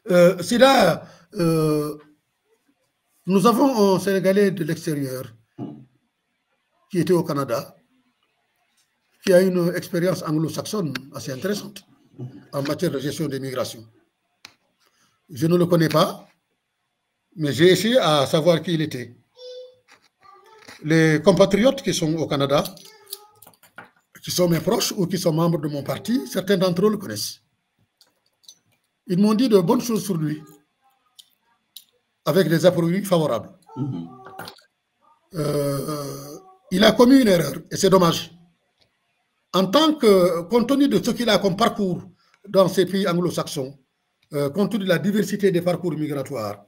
C'est là, nous avons un Sénégalais de l'extérieur qui était au Canada, qui a une expérience anglo-saxonne assez intéressante en matière de gestion des migrations. Je ne le connais pas, mais j'ai essayé à savoir qui il était. Les compatriotes qui sont au Canada, qui sont mes proches ou qui sont membres de mon parti, certains d'entre eux le connaissent. Ils m'ont dit de bonnes choses sur lui, avec des a priori favorables. Il a commis une erreur, et c'est dommage. En tant que, compte tenu de ce qu'il a comme parcours dans ces pays anglo-saxons, compte tenu de la diversité des parcours migratoires,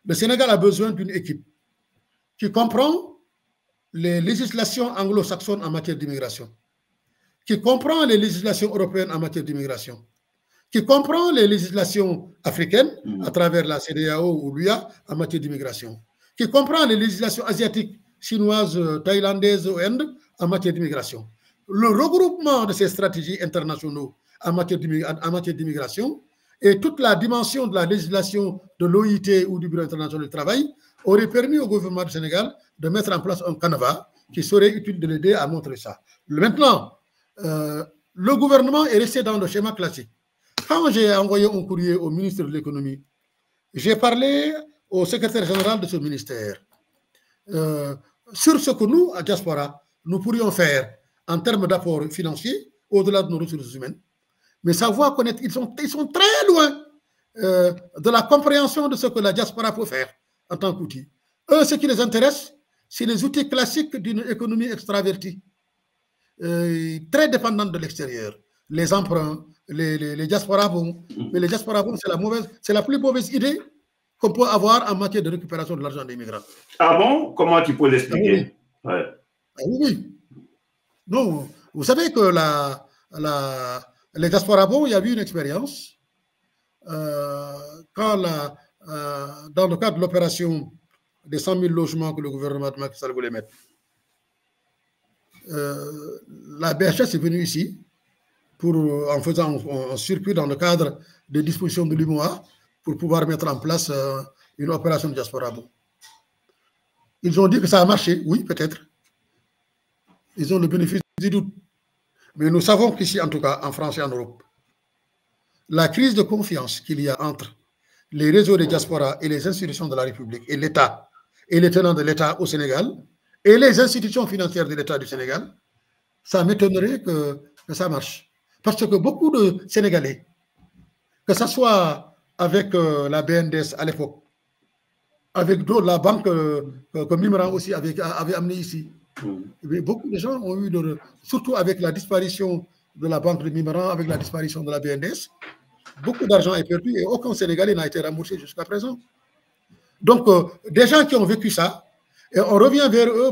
le Sénégal a besoin d'une équipe qui comprend les législations anglo-saxonnes en matière d'immigration, qui comprend les législations européennes en matière d'immigration, qui comprend les législations africaines à travers la CEDEAO ou l'UA en matière d'immigration, qui comprend les législations asiatiques, chinoises, thaïlandaises ou Inde en matière d'immigration. Le regroupement de ces stratégies internationaux en matière d'immigration et toute la dimension de la législation de l'OIT ou du Bureau international du travail aurait permis au gouvernement du Sénégal de mettre en place un canevas qui serait utile de l'aider à montrer ça. Maintenant, le gouvernement est resté dans le schéma classique. Quand j'ai envoyé un courrier au ministre de l'économie, j'ai parlé au secrétaire général de ce ministère sur ce que nous, à Diaspora, nous pourrions faire en termes d'apport financier au-delà de nos ressources humaines. Mais savoir connaître, ils sont très loin de la compréhension de ce que la diaspora peut faire en tant qu'outil. Eux, ce qui les intéresse, c'est les outils classiques d'une économie extravertie, très dépendante de l'extérieur. Les emprunts, les diasporas bons. Mais les diasporas bons, c'est la plus mauvaise idée qu'on peut avoir en matière de récupération de l'argent des migrants. Ah bon? Comment tu peux l'expliquer? Ah oui. Ah oui. Non, vous savez que les diasporas bons, il y a eu une expérience quand dans le cadre de l'opération des 100 000 logements que le gouvernement de Macky Sall voulait mettre, la BHS est venue ici en faisant un circuit dans le cadre des dispositions de l'UMOA pour pouvoir mettre en place une opération de diaspora. Ils ont dit que ça a marché, oui, peut-être. Ils ont le bénéfice du doute. Mais nous savons qu'ici, en tout cas, en France et en Europe, la crise de confiance qu'il y a entre les réseaux de diaspora et les institutions de la République et l'État, et les tenants de l'État au Sénégal, et les institutions financières de l'État du Sénégal, ça m'étonnerait que ça marche. Parce que beaucoup de Sénégalais, que ce soit avec la BNDES à l'époque, avec d'autres, la banque que Mimran aussi avait amené ici, beaucoup de gens ont eu, surtout avec la disparition de la banque de Mimran, avec la disparition de la BNDES, beaucoup d'argent est perdu et aucun Sénégalais n'a été remboursé jusqu'à présent. Donc, des gens qui ont vécu ça, et on revient vers eux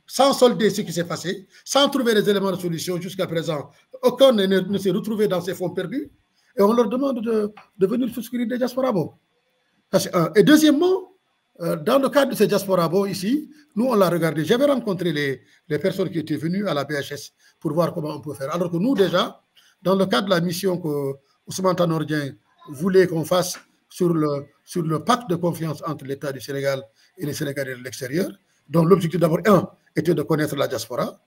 sans solder ce qui s'est passé, sans trouver les éléments de solution jusqu'à présent. Aucun ne s'est retrouvé dans ces fonds perdus, et on leur demande de venir souscrire des diasporas. Et deuxièmement, dans le cadre de ces diasporas ici, nous, on l'a regardé. J'avais rencontré les personnes qui étaient venues à la BHS pour voir comment on peut faire. Alors que nous, déjà, dans le cadre de la mission que Ousmane Tanordien voulait qu'on fasse sur le pacte de confiance entre l'État du Sénégal et les Sénégalais de l'extérieur, dont l'objectif d'abord, était de connaître la diaspora,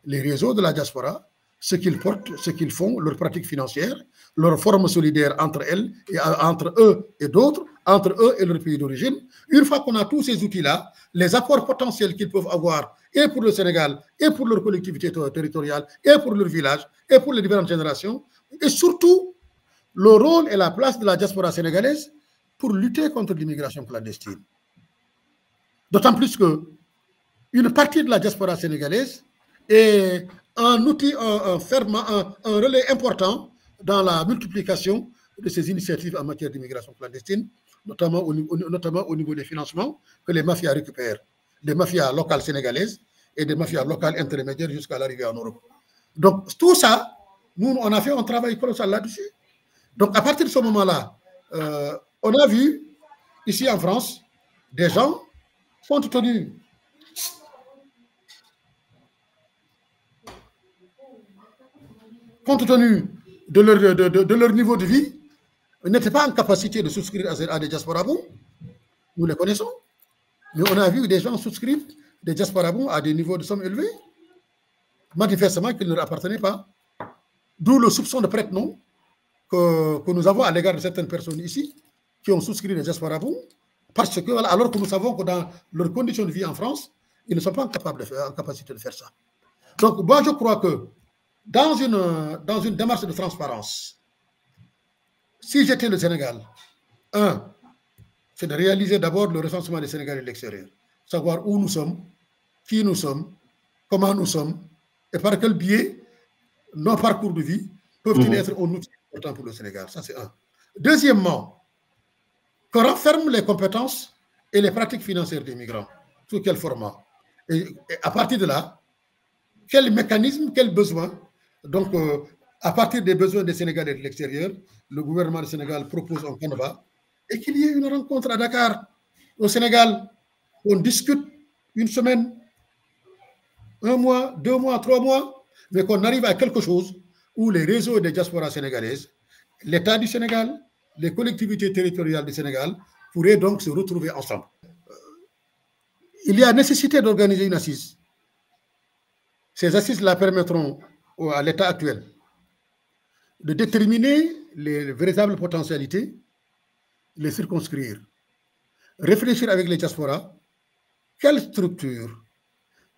les réseaux de la diaspora, ce qu'ils portent, ce qu'ils font, leurs pratiques financières, leur forme solidaire entre elles, et entre eux et d'autres, entre eux et leur pays d'origine. Une fois qu'on a tous ces outils-là, les apports potentiels qu'ils peuvent avoir, et pour le Sénégal, et pour leur collectivité territoriale, et pour leur village, et pour les différentes générations, et surtout, le rôle et la place de la diaspora sénégalaise pour lutter contre l'immigration clandestine. D'autant plus qu'une partie de la diaspora sénégalaise est un outil, un relais important dans la multiplication de ces initiatives en matière d'immigration clandestine, notamment au niveau des financements que les mafias récupèrent, des mafias locales sénégalaises et des mafias locales intermédiaires jusqu'à l'arrivée en Europe. Donc, tout ça, nous, on a fait un travail colossal là-dessus. Donc, à partir de ce moment-là, on a vu, ici en France, des gens, compte tenu de leur niveau de vie, n'étaient pas en capacité de souscrire à des diasporabons. Nous les connaissons. Mais on a vu des gens souscrire des diasporabons à des niveaux de sommes élevés, manifestement qu'ils ne leur appartenaient pas. D'où le soupçon de prête-nom que nous avons à l'égard de certaines personnes ici qui ont souscrit des diasporabons, parce que, alors que nous savons que dans leurs conditions de vie en France, ils ne sont pas en capacité de faire ça. Donc, moi, je crois que dans une démarche de transparence, si j'étais le Sénégal, c'est de réaliser d'abord le recensement des Sénégalais de l'extérieur, savoir où nous sommes, qui nous sommes, comment nous sommes, et par quel biais nos parcours de vie peuvent-ils être un outil important pour le Sénégal. Ça, c'est un. Deuxièmement, qu'on renferme les compétences et les pratiques financières des migrants. Sous quel format? Et à partir de là, quel mécanisme, quel besoin? Donc, à partir des besoins des Sénégalais de l'extérieur, le gouvernement du Sénégal propose un canevas et qu'il y ait une rencontre à Dakar, au Sénégal. On discute une semaine, 1 mois, 2 mois, 3 mois, mais qu'on arrive à quelque chose où les réseaux des diasporas sénégalaises, l'État du Sénégal, les collectivités territoriales du Sénégal pourraient donc se retrouver ensemble. Il y a nécessité d'organiser une assise. Ces assises-là permettront à l'État actuel de déterminer les véritables potentialités, les circonscrire, réfléchir avec les diasporas, quelle structure,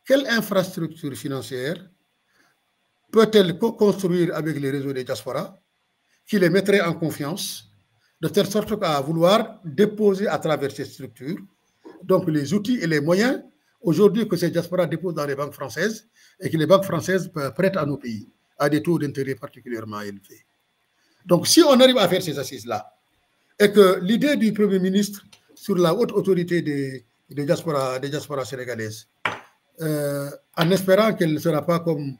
quelle infrastructure financière peut-elle co-construire avec les réseaux des diasporas qui les mettrait en confiance, de telle sorte qu'à vouloir déposer à travers ces structures, donc les outils et les moyens, aujourd'hui que ces diasporas déposent dans les banques françaises et que les banques françaises prêtent à nos pays à des taux d'intérêt particulièrement élevés. Donc si on arrive à faire ces assises-là, et que l'idée du Premier ministre sur la haute autorité des diasporas sénégalaises, en espérant qu'elle ne sera pas comme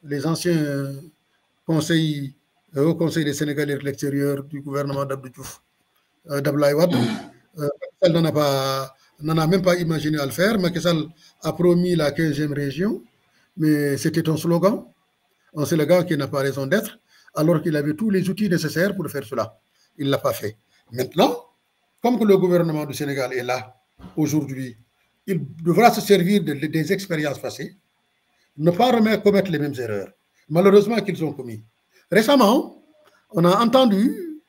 les anciens conseils, au Conseil des Sénégalais de l'extérieur du gouvernement d'Abdou Diouf, d'Abdoulaye Wade, elle n'en a même pas imaginé à le faire. Macky Sall a promis la 15e région, mais c'était un slogan qui n'a pas raison d'être, alors qu'il avait tous les outils nécessaires pour faire cela. Il ne l'a pas fait. Maintenant, comme que le gouvernement du Sénégal est là aujourd'hui, il devra se servir des expériences passées, ne pas commettre les mêmes erreurs, malheureusement qu'ils ont commis. Récemment, on a entendu,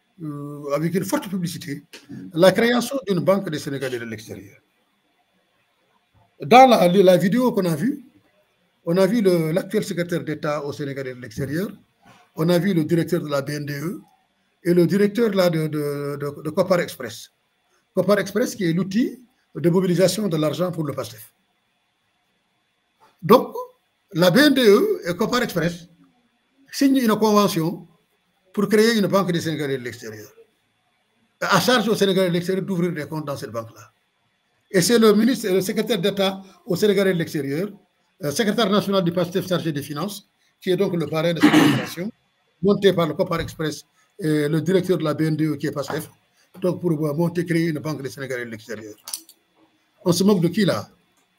avec une forte publicité, la création d'une banque des Sénégalais de l'extérieur. Dans la vidéo qu'on a vue, on a vu l'actuel secrétaire d'État au Sénégalais de l'extérieur, on a vu le directeur de la BNDE et le directeur de Copar Express. Copar Express qui est l'outil de mobilisation de l'argent pour le PASTEF. Donc, la BNDE et Copar Express signent une convention pour créer une banque des Sénégalais de l'extérieur. À charge aux Sénégalais de l'extérieur d'ouvrir des comptes dans cette banque-là. Et c'est le ministre et le secrétaire d'État au Sénégalais de l'extérieur, secrétaire national du PASTEF chargé des finances, qui est donc le parrain de cette opération, monté par le Copar Express et le directeur de la BNDE qui est PASTEF, donc pour créer une banque des Sénégalais de l'extérieur. On se moque de qui là?